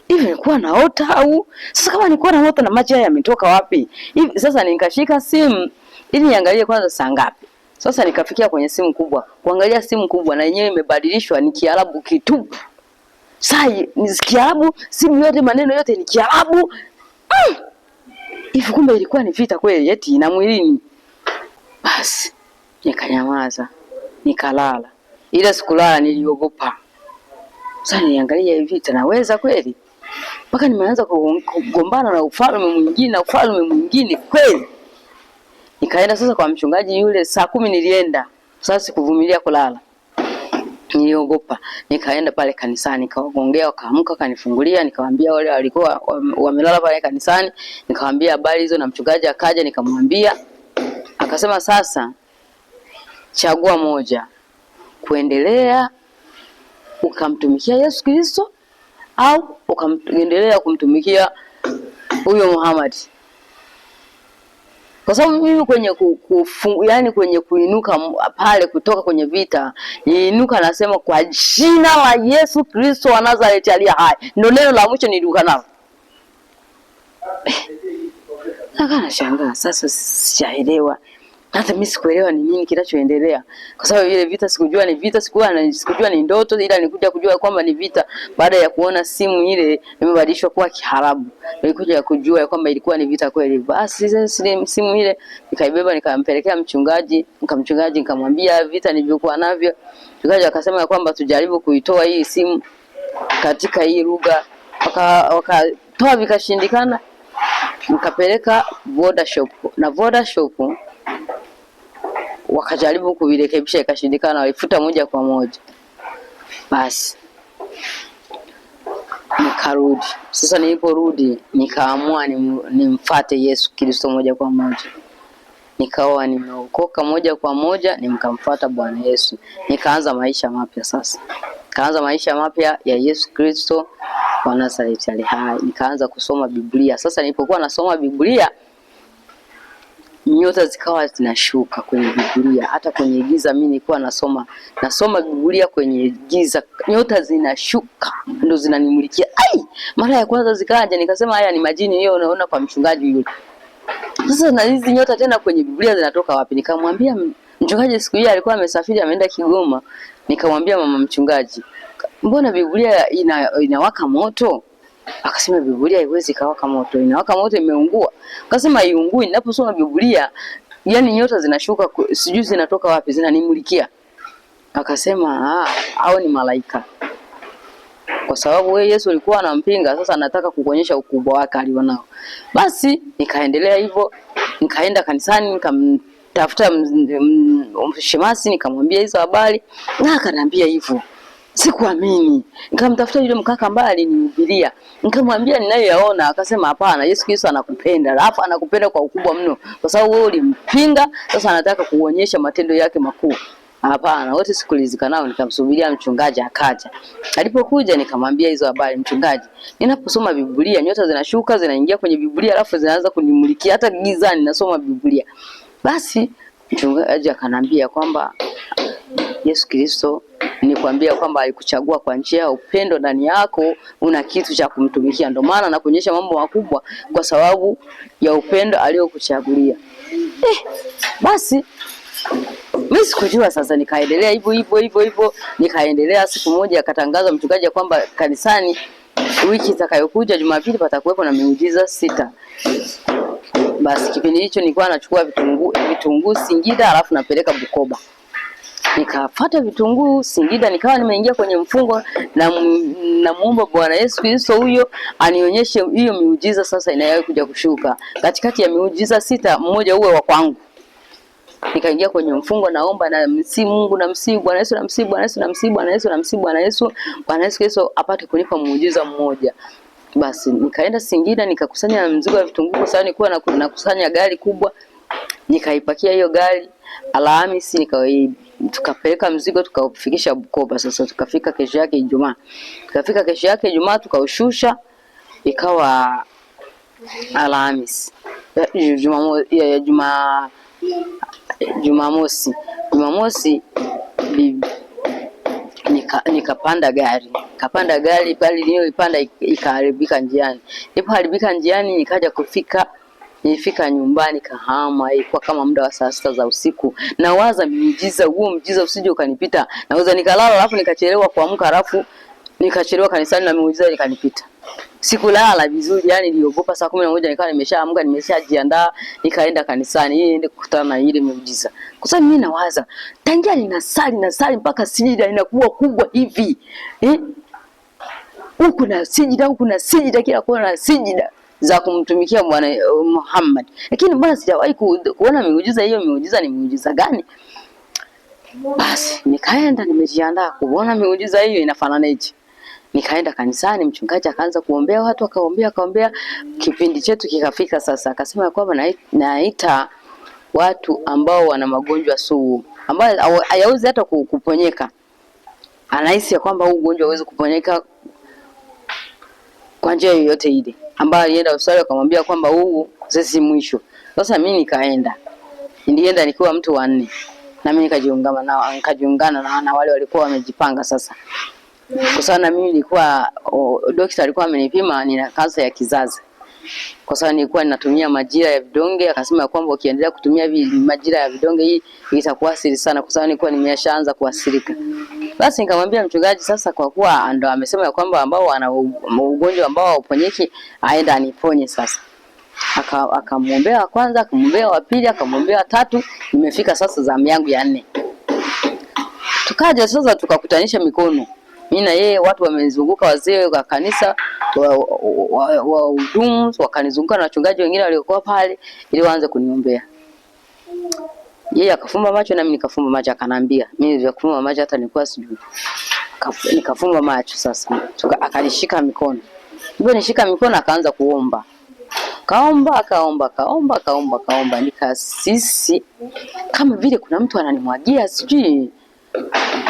[SPEAKER 1] Hivi nilikuwa naota au? Sasa kama nilikuwa naota na maji haya yametoka wapi? Hivi sasa nikashika simu ili niangalie kwanza saa ngapi. Sasa nikafikia kwenye simu kubwa. Kuangalia simu kubwa na yenyewe imebadilishwa ni Kiarabu kitupu. Sasa ni Kiarabu, simu yote maneno yote ni Kiarabu. Hivi kumbe ilikuwa ni vita kweli eti na mwilini. Basi nikanyamaza, nikalala. Ila sikulala, niliogopa. Sasa niangalia hivi vita naweza kweli? Mpaka nimeanza kugombana na ufalme mwingine kweli. Nikaenda sasa kwa mchungaji yule, saa 10 nilienda. Sasa sikuvumilia kulala. Niliogopa. Nikaenda pale kanisani, nikawaongea, wakaamka, kanifungulia, nikawaambia wale walikuwa wamelala pale kanisani, nikawaambia habari hizo na mchungaji akaja nikamwambia. Akasema sasa chagua moja. Kuendelea ukamtumikia Yesu Kristo au ukaendelea kumtumikia huyo Muhammad. Kwa sababu mimi kwenye yani kwenye kuinuka pale kutoka kwenye vita, niinuka nasema kwa jina la Yesu Kristo wa Nazareth aliye hai. Ndio neno la mwisho niliruka nalo. Nashangaa sasa sijaelewa. Hata mimi sikuelewa ni nini kinachoendelea. Kwa sababu ile vita sikujua ni vita, sikujua ni ndoto, ila nilikuja kujua kwamba ni vita baada ya kuona simu ile imebadilishwa kuwa Kiarabu. Nilikuja kujua kwamba ilikuwa ni vita kweli. Basi simu ile nikaibeba nikampelekea mchungaji, nikamwambia vita nilivyokuwa navyo. Mchungaji akasema kwamba tujaribu kuitoa hii simu katika hii lugha. Wakatoa vikashindikana. Nikapeleka Vodashop na Vodashop wakajaribu kuvirekebisha ikashindikana, walifuta moja kwa moja. Basi nikarudi. Sasa niliporudi nikaamua nimfuate Yesu Kristo moja kwa moja. Nikawa nimeokoka moja kwa moja, nikamfuata Bwana Yesu. Nikaanza maisha mapya sasa. Kaanza maisha mapya ya Yesu Kristo wa Nazareth aliye hai. Nikaanza kusoma Biblia. Sasa nilipokuwa nasoma Biblia, nyota zikawa zinashuka kwenye Biblia. Hata kwenye giza mimi nilikuwa nasoma Biblia kwenye giza, nyota zinashuka ndo zinanimulikia. Mara ya kwanza zikaja nikasema haya ni majini hiyo unaona kwa mchungaji yule. Sasa na hizi nyota tena kwenye Biblia zinatoka wapi? Nikamwambia mchungaji, siku hiyo alikuwa amesafiri ameenda Kigoma. Nikamwambia mama mchungaji, mbona Biblia inawaka moto? Akasema Biblia haiwezi kawaka moto, inawaka moto imeungua. Akasema haiungui, ninaposoma Biblia yani nyota zinashuka, sijui zinatoka wapi zinanimulikia. Akasema hao ni malaika. Kwa sababu wewe Yesu alikuwa anampinga, sasa anataka kukuonyesha ukubwa wake alionao. Basi nikaendelea hivyo, nikaenda kanisani, nikamtafuta shemasi, nikamwambia hizo habari na akaniambia hivyo. Sikuamini. Nikamtafuta yule mkaka ambaye alinihubiria. Nikamwambia ninayoyaona, akasema hapana, Yesu Kristo anakupenda. Alafu anakupenda kwa ukubwa mno. Kwa sababu wewe ulimpinga, sasa anataka kuonyesha matendo yake makuu. Hapana, wote sikulizika nao, nikamsubiria mchungaji akaja. Alipokuja nikamwambia hizo habari, mchungaji, ninaposoma Biblia nyota zinashuka zinaingia kwenye Biblia alafu zinaanza kunimulikia hata gizani nasoma Biblia. Basi mchungaji akanambia kwamba Yesu Kristo nikwambia kwamba alikuchagua kwa njia ya upendo, ndani yako una kitu cha kumtumikia, ndio maana anakuonyesha mambo makubwa kwa sababu ya upendo aliokuchagulia. Basi mimi sikujua. Sasa nikaendelea hivyo nikaendelea. Siku moja akatangaza mchungaji kwamba kanisani wiki itakayokuja Jumapili patakuwepo na miujiza 6. Basi kipindi hicho nilikuwa nachukua vitunguu Singida alafu napeleka Bukoba. Nikafuata vitunguu Singida, nikawa nimeingia kwenye mfungo na muomba Bwana Yesu Kristo huyo anionyeshe hiyo miujiza sasa inayokuja kushuka. Katikati ya miujiza 6 mmoja uwe wa kwangu. Nikaingia kwenye mfungo naomba na msi Mungu na msi Bwana Yesu na msi Bwana Yesu na msi Bwana Yesu na msi Bwana Yesu Kristo apate kunipa muujiza mmoja. Basi nikaenda Singida nikakusanya mzigo wa vitunguu kwa sababu nilikuwa nakusanya gari kubwa. Nikaipakia hiyo gari Alhamisi tukapeleka mzigo tukaufikisha Bukoba. Sasa tukafika kesho yake Ijumaa. Tukafika kesho yake Ijumaa tukaushusha ikawa Alhamisi. Jumamosi nikapanda gari. Kapanda gari pale nilipanda ikaharibika njiani. Ilipoharibika njiani nilifika nyumbani kahama, ilikuwa kama muda wa saa 6 za usiku. Nawaza muujiza usije ukanipita. Naweza nikalala alafu nikachelewa kuamka alafu nikachelewa kanisani na muujiza ikanipita. Sikulala vizuri, yani niliogopa. Saa 11 nikawa nimeshaamka, nimeshajiandaa nikaenda kanisani ili niende kukutana na ile muujiza. Kwa sababu mimi nawaza tangia ninasali mpaka sijida inakuwa kubwa hivi. Huku na sijida kila kona na sijida za kumtumikia Bwana Muhammad. Lakini bwana sijawahi kuona miujiza hiyo. Miujiza ni miujiza gani? Basi nikaenda nimejiandaa kuona miujiza hiyo inafananaje. Nikaenda kanisani, mchungaji akaanza kuombea watu, akaombea. Kipindi chetu kikafika sasa, akasema kwamba naita watu ambao wana magonjwa sugu ambao hayawezi hata kuponyeka. Anahisi ya kwamba huu ugonjwa hauwezi kuponyeka kwa njia yoyote ile. Ambaye alienda hospitali akamwambia kwamba huu sisi mwisho. Sasa mimi nilienda nikiwa mtu wa 4. Na mimi nikajiungana na wale walikuwa wamejipanga sasa. Kwa sababu na mimi nilikuwa daktari alikuwa amenipima nina kansa ya kizazi. Kwa sababu nilikuwa ninatumia majira ya vidonge, akasema kwamba ukiendelea kutumia majira ya vidonge hii itakuathiri sana, kwa sababu nilikuwa nimeshaanza kuathirika. Basi nikamwambia mchungaji sasa, kwa kuwa ndo amesema kwamba ambao wana ugonjwa ambao hauponyeki aenda aniponye sasa. Akamwombea kwanza, akamwombea wa pili, akamwombea 3, nimefika sasa zamu yangu ya 4. Tukaja sasa tukakutanisha mikono. Mimi na yeye, watu wamezunguka, wazee wa kanisa wa hudumu wakanizunguka na wachungaji wengine waliokuwa pale ili waanze kuniombea. Yeye akafumba macho na mimi nikafumba macho, akanambia mimi nilifumba macho hata nilikuwa sijui. Nikafumba macho sasa. Akanishika mikono. Ndipo nishika mikono akaanza kuomba. Kaomba nikasisi kama vile kuna mtu ananimwagia sijui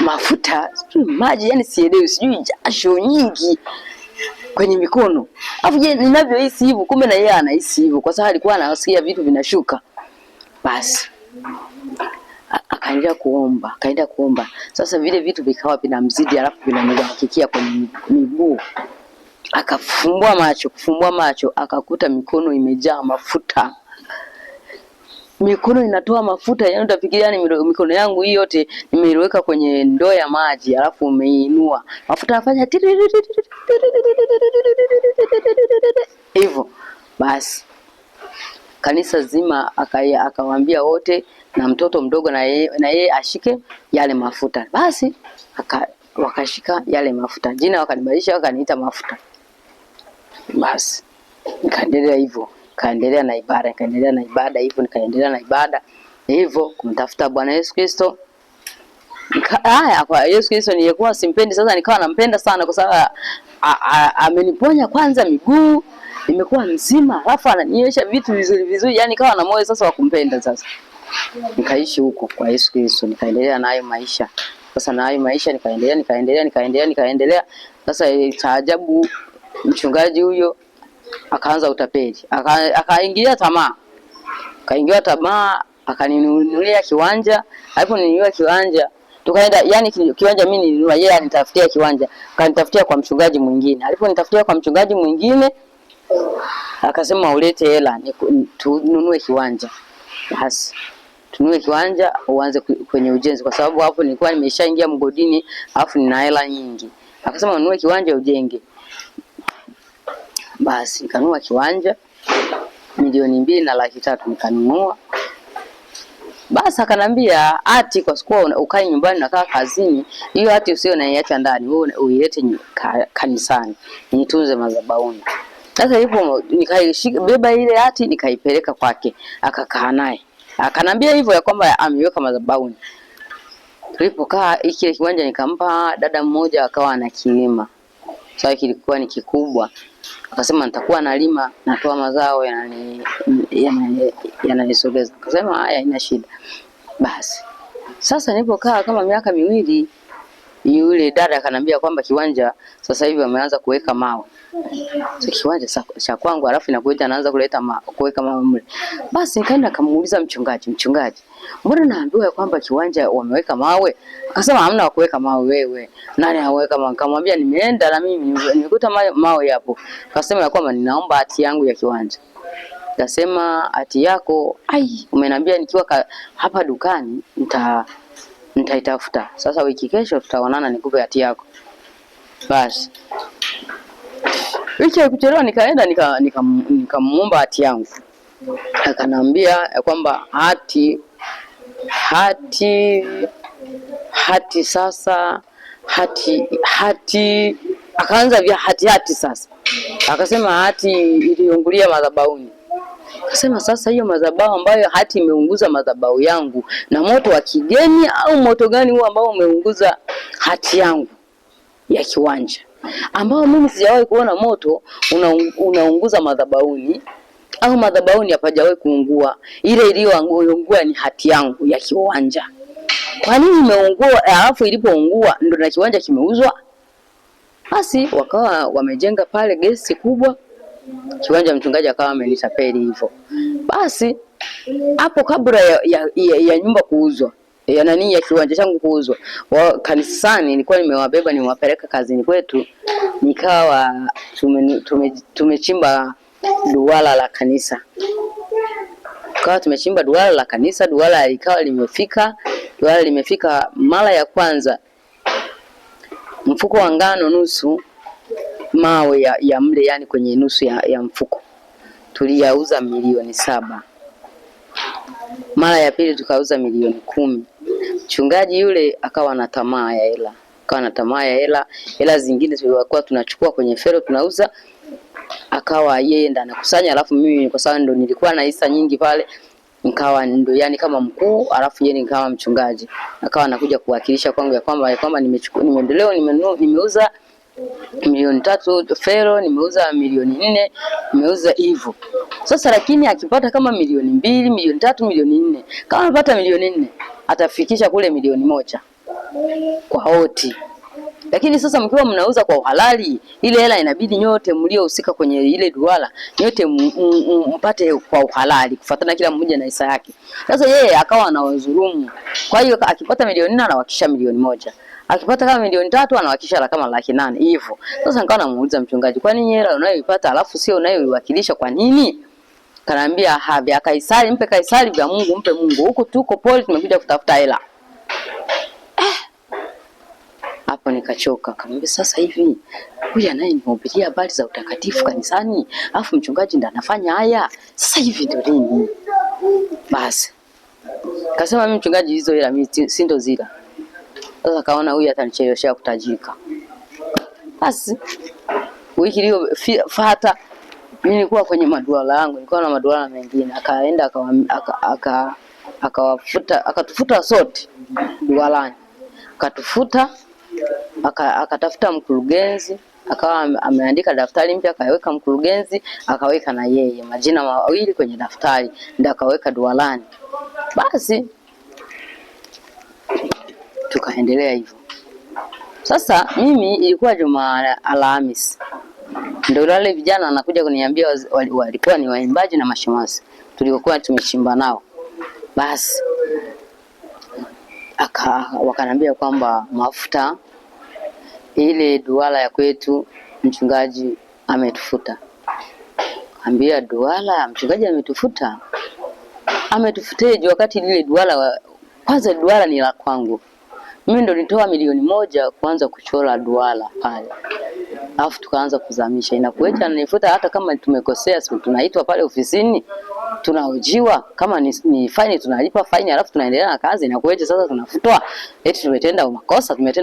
[SPEAKER 1] mafuta, sijui maji, yani sielewi, sijui jasho nyingi kwenye mikono. Alafu je, ninavyohisi hivyo kumbe na yeye anahisi hivyo, kwa sababu alikuwa anasikia vitu vinashuka. Basi akaendelea kuomba. Sasa vile vitu vikawa vinamzidi, alafu vinamhakikia kwenye miguu. Akafumbua macho, akakuta mikono imejaa mafuta. Mikono inatoa mafuta, yani utafikiria ni mikono yangu hii yote nimeiweka kwenye ndoo ya maji, alafu umeinua. Mafuta yanafanya hivyo. Basi kanisa zima akawaambia wote na mtoto mdogo na yeye ashike yale mafuta. Basi wakashika yale mafuta. Jina wakanibadilisha wakaniita mafuta. Basi nikaendelea hivyo. Nikaendelea na ibada hivyo, nikaendelea na ibada. hivyo kumtafuta Bwana Yesu Kristo. Haya, kwa Yesu Kristo nilikuwa simpendi, sasa nikawa nampenda sana kwa sababu ameniponya kwanza miguu, nimekuwa mzima, alafu ananionyesha vitu vizuri vizuri, yani nikawa na moyo sasa wa kumpenda sasa. Nikaishi huko kwa Yesu Kristo, nikaendelea na hayo maisha. Sasa na hayo maisha nikaendelea. Sasa taajabu, mchungaji huyo akaanza utapeli. Akaingia tamaa. Akaninunulia kiwanja. Aliponinunulia kiwanja, tukaenda, yani kiwanja mimi nilinunua, yeye anitafutia kiwanja. Akanitafutia kwa mchungaji mwingine. Aliponitafutia kwa mchungaji mwingine, akasema ulete hela tununue kiwanja. Basi tununue kiwanja uanze kwenye ujenzi, kwa sababu hapo nilikuwa nimeshaingia mgodini alafu nina hela nyingi. Akasema ununue kiwanja ujenge. Basi nikanunua kiwanja milioni 2.3 nikanunua. Basi akanambia ati kwa sababu ukai nyumbani nakaa kazini, hiyo hati usio naiacha ndani, wewe uilete kanisani nitunze madhabahuni. Sasa hivyo nikaishika beba ile hati nikaipeleka kwake, akakaa naye. Akanambia hivyo ya kwamba ameweka madhabahuni. Tulipokaa ile kiwanja nikampa dada mmoja, akawa anakilima. Sasa kilikuwa ni kikubwa. Akasema nitakuwa nalima, natoa mazao yananisogeza. Akasema haya ina shida. Basi sasa nilipokaa kama miaka 2, yule dada akanambia kwamba kiwanja sasa hivi wameanza kuweka mawe. Sasa kiwanja cha kwangu, alafu inakuja anaanza kuweka mawe mle. Basi nikaenda kumuuliza mchungaji, mbona naambiwa kwamba kiwanja wameweka mawe? Akasema hamna wa kuweka mawe. Wewe nani haweka mawe? Nikamwambia nimeenda na mimi nimekuta mawe hapo. Akasema ya kwamba ninaomba hati yangu ya kiwanja. Akasema hati yako, umeniambia nikiwa hapa dukani nitaitafuta. Sasa wiki kesho tutaonana nikupe hati yako. Basi wiki ya kuchelewa nikaenda nikamuomba hati yangu. Akanambia ya kwamba hati sasa akaanza vya hati sasa. Akasema hati iliungulia madhabahuni. Akasema sasa hiyo madhabahu ambayo hati imeunguza madhabahu yangu, na moto wa kigeni au moto gani huo ambao umeunguza hati yangu ya kiwanja, ambao mimi sijawahi kuona moto unaunguza madhabahuni, au madhabahuni hapajawahi kuungua. Ile iliyoungua ni hati yangu ya kiwanja. Kwa nini imeungua? Alafu ilipoungua ndo na kiwanja kimeuzwa. Basi wakawa wamejenga pale gesi kubwa, kiwanja mchungaji akawa amenitapeli hivyo. Basi hapo kabla ya nyumba kuuzwa, ya kiwanja changu kuuzwa, kanisani nilikuwa nimewabeba nimewapeleka kazini kwetu, nikawa tumechimba duara la kanisa. Tumechimba duara la kanisa, duara likawa limefika mara ya kwanza mfuko wa ngano nusu, mawe ya mle, yani kwenye nusu ya mfuko tuliyauza milioni 7. Mara ya pili tukauza milioni 10. Mchungaji yule akawa na tamaa ya hela, hela zingine tulikuwa tunachukua kwenye fero tunauza, akawa yeye ndo anakusanya, alafu mimi kwa sababu ndo nilikuwa na hisa nyingi pale, nikawa ndo yani kama mkuu, alafu yeye ni kama mchungaji, akawa anakuja kuwakilisha kwangu ya kwamba nimeuza milioni 3 fero, nimeuza milioni 4, nimeuza hivyo. Sasa lakini akipata kama milioni 2, milioni 3, milioni 4, kama anapata milioni 4 atafikisha kule milioni 1 kwa hoti. Lakini sasa mkiwa mnauza kwa uhalali, ile hela inabidi nyote mliohusika kwenye ile duara nyote mpate kwa uhalali, kufuatana kila mmoja na hisa yake. Sasa yeye akawa anawadhulumu. Kwa hiyo akipata milioni 4 anawakisha milioni 1. Akipata kama milioni 3 anawakisha kama 800,000 hivyo. Sasa nikawa namuuliza mchungaji, kwa nini hela unayoipata alafu sio unayoiwakilisha kwa nini? Kanaambia vya Kaisari mpe Kaisari, vya Mungu mpe Mungu. Huko tuko pole tumekuja kutafuta hela. Hapo nikachoka. Akamwambia sasa hivi huyu anayenihubiria habari za utakatifu kanisani, alafu mchungaji ndo anafanya haya. Sasa hivi ndio nini? Basi kasema mimi mchungaji, hizo hela mimi si ndo zila. Sasa kaona huyu atanichelewesha kutajika. Basi wiki iliyofuata mimi nilikuwa kwenye maduara yangu, nilikuwa na maduara mengine. Akaenda akatufuta sote dualani, akatufuta, akatafuta mkurugenzi, akawa ameandika daftari mpya, akaweka mkurugenzi, akaweka na yeye majina mawili kwenye daftari, ndio akaweka dualani. Basi tukaendelea hivyo. Sasa mimi ilikuwa Alhamisi, ndio wale vijana wanakuja kuniambia walikuwa ni waimbaji na mashemasi tuliokuwa tumechimba nao. Basi wakanambia kwamba mafuta ile duala ya kwetu mchungaji ametufuta. Ambia duala mchungaji ametufuta? Ametufuteje wakati lile duala kwanza duala ni la kwangu. Mimi ndo nitoa milioni 1 kuanza kuchora duala pale. Alafu tukaanza kuzamisha. Inakueje ananifuta hata kama tumekosea, sio tunaitwa pale ofisini, tunahojiwa, kama ni fine tunalipa fine, alafu tunaendelea na kazi. Inakueje sasa tunafutwa? Eti tumetenda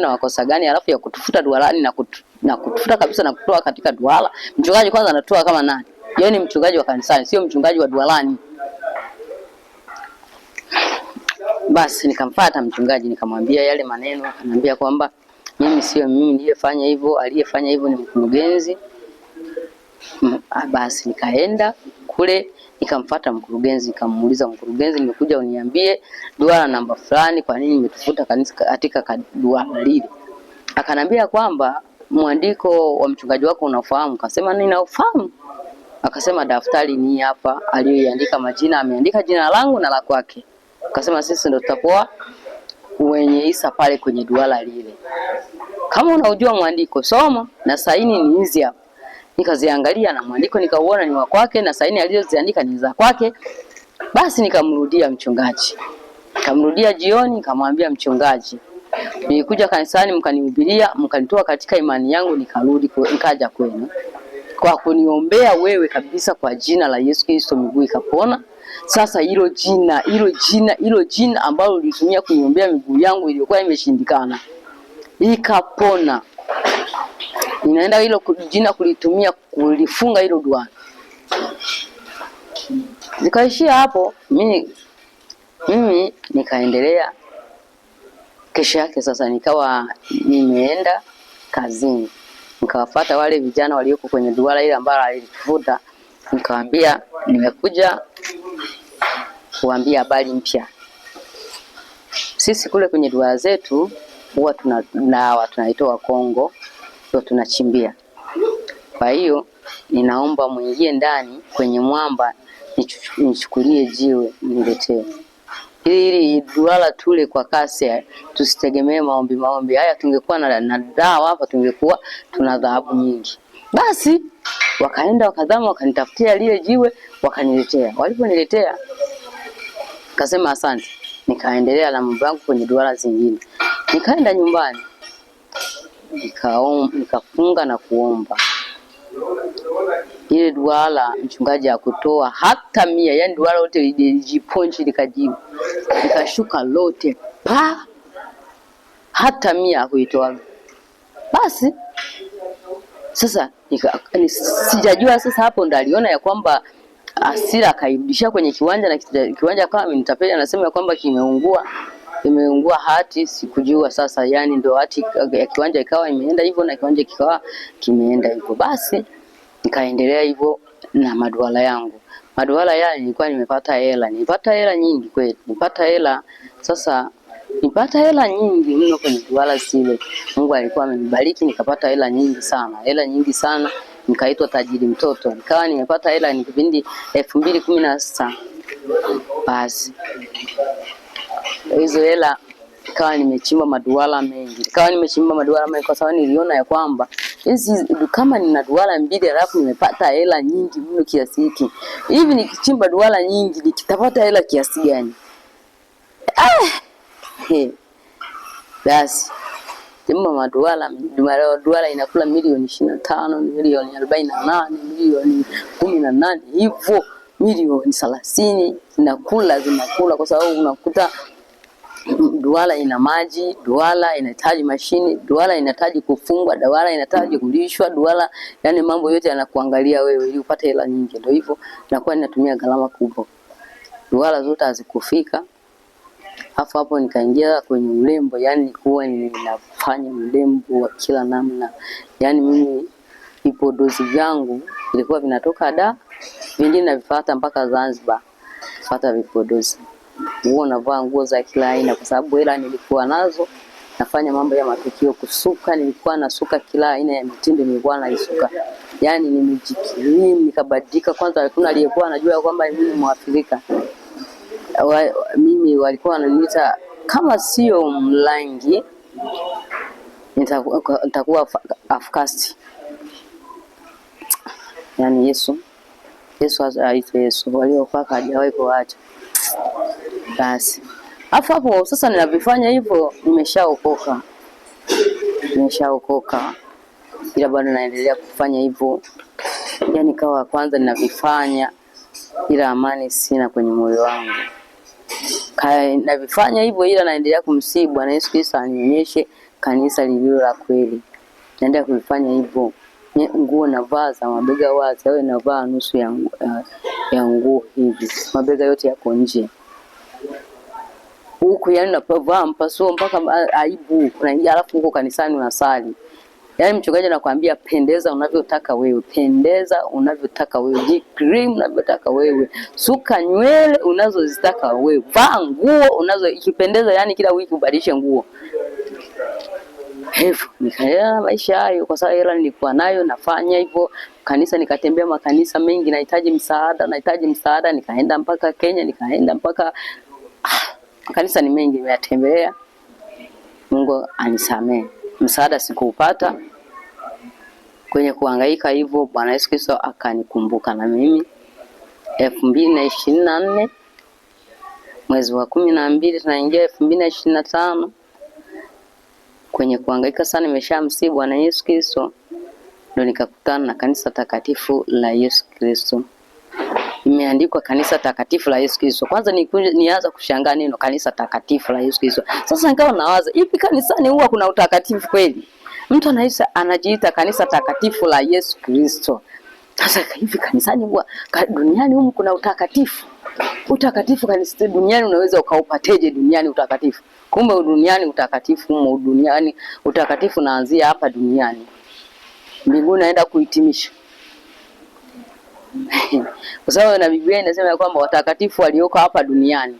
[SPEAKER 1] makosa gani alafu ya kutufuta dualani na kutufuta kabisa na kutoa katika duala? Mchungaji kwanza anatoa kama nani? Yeye ni mchungaji wa kanisani, sio mchungaji wa dualani. Basi nikamfuata mchungaji, nikamwambia yale maneno, akaniambia kwamba mimi sio mimi niliyefanya hivyo, aliyefanya hivyo ni mkurugenzi. Basi nikaenda kule, nikamfuata mkurugenzi, nikamuuliza mkurugenzi, nimekuja uniambie duala namba fulani, kwa nini nimetufuta katika duala lile? Akanambia kwamba mwandiko wa mchungaji wako unafahamu. Akasema ninaufahamu. Akasema daftari ni hapa, aliyoandika majina, ameandika jina langu na la kwake. Akasema sisi ndio tutakuwa wenye hisa pale kwenye duala lile. Kama unaujua mwandiko soma, na saini ni hizi hapa. Nikaziangalia na mwandiko nikauona ni wa kwake, na saini alizoziandika ni za kwake. Basi nikamrudia mchungaji. Nikamrudia jioni, nikamwambia mchungaji, nilikuja kanisani mkanihubiria, mkanitoa katika imani yangu, nikarudi nikaja kwenu kwa kuniombea wewe kabisa kwa jina la Yesu Kristo, miguu ikapona. Sasa hilo jina ambalo ulitumia kuniombea miguu yangu iliyokuwa imeshindikana ikapona. Ninaenda hilo jina kulitumia kulifunga hilo duala. Nikaishia hapo. Mimi nikaendelea. Kesho yake sasa nikawa nimeenda kazini. Nikawafuata wale vijana walioko kwenye duala ile ambalo alitufuta. Nikamwambia nimekuja kuambia habari mpya. Sisi kule kwenye duala zetu huwa tunaitoa Kongo, ndio tunachimbia. Kwa hiyo ninaomba muingie ndani kwenye mwamba nichukulie jiwe niletee. Ili duala tule kwa kasi, tusitegemee maombi. Haya tungekuwa na dawa hapa tungekuwa tuna dhahabu nyingi. Basi wakaenda wakadhama, wakanitafutia lile jiwe, wakaniletea. Waliponiletea akasema asante. Nikaendelea na mambo yangu kwenye duala zingine. Nikaenda nyumbani. Nikafunga na kuomba. Ile duala mchungaji hakutoa hata 100, yani duala lote lijiponchi likajibu. Nikashuka lote hata 100 hakuitoa. Basi sasa sijajua sasa hapo ndo aliona ya kwamba asira akairudisha kwenye kiwanja, na kiwanja kama amenitapeli, anasema ya kwamba kimeungua hati. Sikujua sasa, yani ndo hati ya kiwanja ikawa imeenda hivyo na kiwanja kikawa kimeenda hivyo. Basi nikaendelea hivyo na maduala yangu. Maduala yale nilikuwa nimepata hela nyingi kweli. Nipata hela nyingi mno kwenye duala zile. Mungu alikuwa amenibariki, nikapata hela nyingi sana. Nikaitwa tajiri mtoto. Nikawa nimepata hela ni kipindi 2016. Basi hizo hela nikawa nimechimba maduala mengi. Kwa sababu niliona ya kwamba kama nina duala 2 alafu nimepata hela nyingi mno kiasi hiki, hivi nikichimba duala nyingi nikitapata hela kiasi gani? Basi chimba duala inakula milioni 25, milioni 48, milioni 18 hivyo, milioni 30 zinakula kwa sababu unakuta duala ina maji, duala inahitaji mashini, duala inahitaji kufungwa, duala inahitaji kulishwa, duala yani mambo yote yanakuangalia wewe ili upate hela nyingi. Ndio hivyo nakuwa ninatumia gharama kubwa. Duala zote hazikufika Alafu hapo nikaingia kwenye urembo, yani nilikuwa ninafanya urembo wa kila namna. Yani mimi vipodozi vyangu vilikuwa vinatoka Dar, vingine navifuata mpaka Zanzibar. Fuata vipodozi. Nguo navaa nguo za kila aina kwa sababu hela nilikuwa nazo. Nafanya mambo ya matukio, kusuka nilikuwa nasuka kila aina ya mitindo nilikuwa naisuka. Yani nimejikirimu nikabadilika. Kwanza hakuna aliyekuwa anajua kwamba mimi ni Mwafrika. Mimi walikuwa wananiita kama sio Mlangi nitakuwa Afkasti. Yani Yesu aitwe Yesu, waliopaka hajawahi kuacha. Basi hapo sasa ninavifanya hivyo, nimeshaokoka, ila bado naendelea kufanya hivyo. Yani kawa kwanza ninavifanya, ila amani sina kwenye moyo wangu. Navifanya hivyo, ila naendelea kumsihi Bwana Yesu Kristo anionyeshe kanisa lililo la kweli. Naendelea kufanya hivyo. Nguo navaa za mabega wazi, au navaa nusu ya nguo hivi, mabega yote yako nje huku. Yani napavaa mpasuo mpaka aibu. Unaingia alafu huko kanisani unasali. Yani mchungaji anakuambia pendeza unavyotaka wewe, pendeza unavyotaka wewe, jikrim unavyotaka wewe, suka nywele unazozitaka wewe, vaa nguo ikipendeza. Yani kila wiki ubadilishe nguo. Hivyo nikaendelea maisha hayo kwa sababu hela nilikuwa nayo, nafanya hivyo. Kanisa nikatembea makanisa mengi, nahitaji msaada, nikaenda mpaka Kenya, nikaenda mpaka kanisa ni mengi nimeyatembelea. Mungu anisamee. Msaada sikuupata kwenye kuhangaika hivyo. Bwana Yesu Kristo akanikumbuka na mimi 2024 mwezi wa 12 tunaingia 2025. Kwenye kuhangaika sana nimeshamsihi Bwana Yesu Kristo, ndio nikakutana na kanisa takatifu la Yesu Kristo. Imeandikwa kanisa takatifu la Yesu Kristo. Kwanza nianza kushangaa neno kanisa takatifu la Yesu Kristo. Sasa nikawa nawaza, hivi kanisani huwa kuna utakatifu kweli? Mtu anajiita kanisa takatifu la Yesu Kristo. Sasa hivi kanisani huwa duniani humu kuna utakatifu? Utakatifu kanisa duniani unaweza ukaupateje duniani utakatifu? Kumbe duniani utakatifu humu duniani, utakatifu naanzia hapa duniani. Mbinguni naenda kuhitimisha. Kwa sababu na Biblia inasema kwamba watakatifu walioko hapa duniani.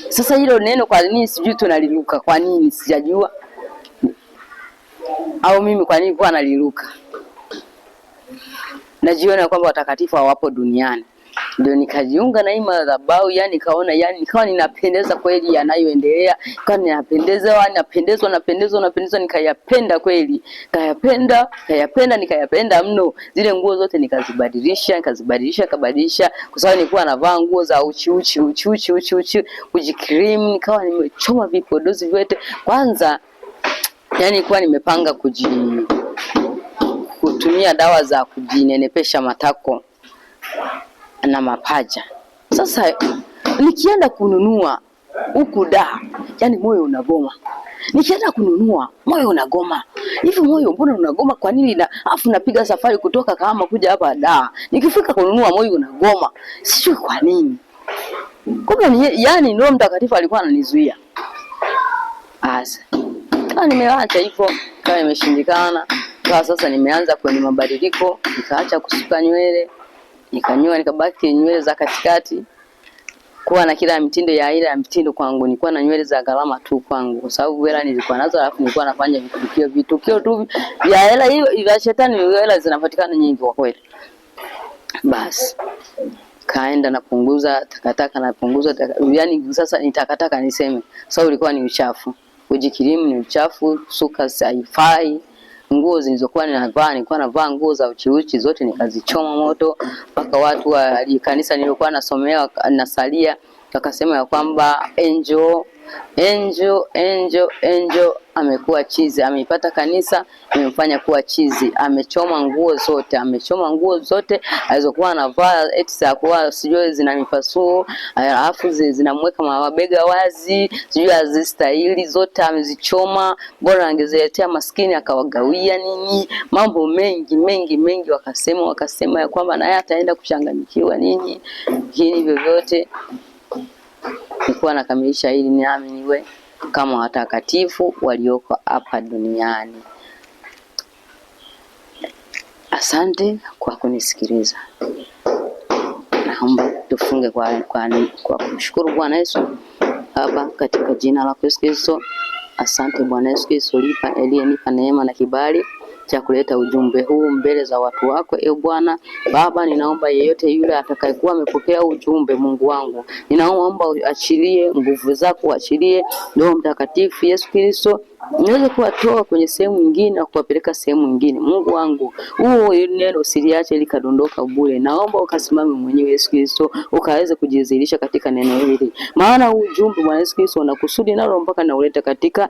[SPEAKER 1] Sasa hilo neno kwa nini sijui tunaliruka? Kwa nini sijajua? Au mimi kwa nini kwa naliruka? Najiona kwamba watakatifu hawapo duniani. Ndio nikajiunga na hii madhabahu, yani nikawa ninapendeza kweli yanayoendelea. Nikawa napendezwa nikayapenda kweli. Nikayapenda mno. Zile nguo zote nikazibadilisha kwa sababu nilikuwa navaa nguo za uchi kujikrim. Nikawa nimechoma vipodozi vyote. Kwanza yani nilikuwa nimepanga kutumia dawa za kujinenepesha matako na mapaja. Sasa nikienda kununua huku Dar, yani moyo unagoma. Nikienda kununua moyo unagoma. Hivi moyo mbona unagoma kwa nini? Afu napiga safari kutoka Kahama kuja hapa Dar. Nikifika kununua moyo unagoma. Sijui kwa nini. Kumbe yani Roho Mtakatifu alikuwa ananizuia. Asa. Kama nimeacha hivyo, kama imeshindikana, kwa sasa nimeanza kwenye mabadiliko, nikaacha kusuka nywele. Nikanyoa nikabaki nywele za katikati. Kuwa na kila mitindo ya aina ya mitindo kwangu. Nilikuwa na nywele za gharama tu kwangu kwa sababu hela nilikuwa nazo, alafu nilikuwa nafanya vitukio tu vya hela. Hiyo vya shetani, hela zinapatikana nyingi kwa kweli. Basi kaenda napunguza takataka, yani sasa ni takataka niseme. Sababu ilikuwa ni uchafu. Kujikirimu ni uchafu, suka haifai. Nguo zilizokuwa nilikuwa navaa nguo za uchi zote nikazichoma moto. Mpaka watu wa kanisa nilikuwa nasomea nasalia wakasema ya kwamba Angel amekuwa chizi, ameipata kanisa imemfanya kuwa chizi. Amechoma nguo zote alizokuwa anavaa, eti za kuwa sijui zina mipasuo, alafu zinamweka mabega wazi, sijui azistahili, zote amezichoma. Bora angeziletea maskini akawagawia nini, mambo mengi wakasema ya kwamba naye ataenda kuchanganyikiwa nini. Lakini vyovyote nilikuwa nakamilisha ili nami niwe kama watakatifu walioko hapa duniani. Asante kwa kunisikiliza. Naomba tufunge kwa kumshukuru Bwana Yesu. Baba, katika jina la Yesu Kristo, asante Bwana Yesu Kristo aliyenipa neema na kibali cha kuleta ujumbe huu mbele za watu wako. Bwana Baba, ninaomba yeyote yule atakayekuwa amepokea ujumbe, Mungu wangu, ninaomba achilie nguvu zako, achilie Roho Mtakatifu Yesu Kristo, niweze kuwatoa kwenye sehemu nyingine na kuwapeleka sehemu nyingine. Mungu wangu, neno usiliache likadondoka bure. Naomba ukasimame mwenyewe Yesu Kristo, ukaweze kujidhihirisha katika neno hili. Maana ujumbe wa Yesu Kristo unakusudi nalo mpaka nauleta katika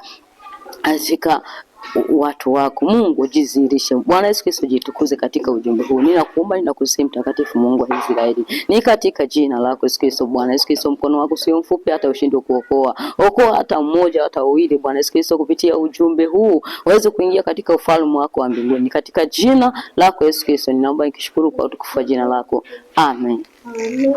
[SPEAKER 1] watu wako. Mungu jidhihirishe. Bwana Yesu Kristo jitukuze katika ujumbe huu. Ninakuomba, ninakusihi mtakatifu Mungu wa Israeli. Ni katika jina lako Yesu Kristo. Bwana Yesu Kristo, mkono wako sio mfupi hata ushindwe kuokoa. Okoa hata mmoja hata wawili Bwana Yesu Kristo kupitia ujumbe huu. Waweze kuingia katika ufalme wako wa mbinguni. Katika jina lako Yesu Kristo ninaomba nikishukuru kwa utukufu wa jina lako. Amen. Amen.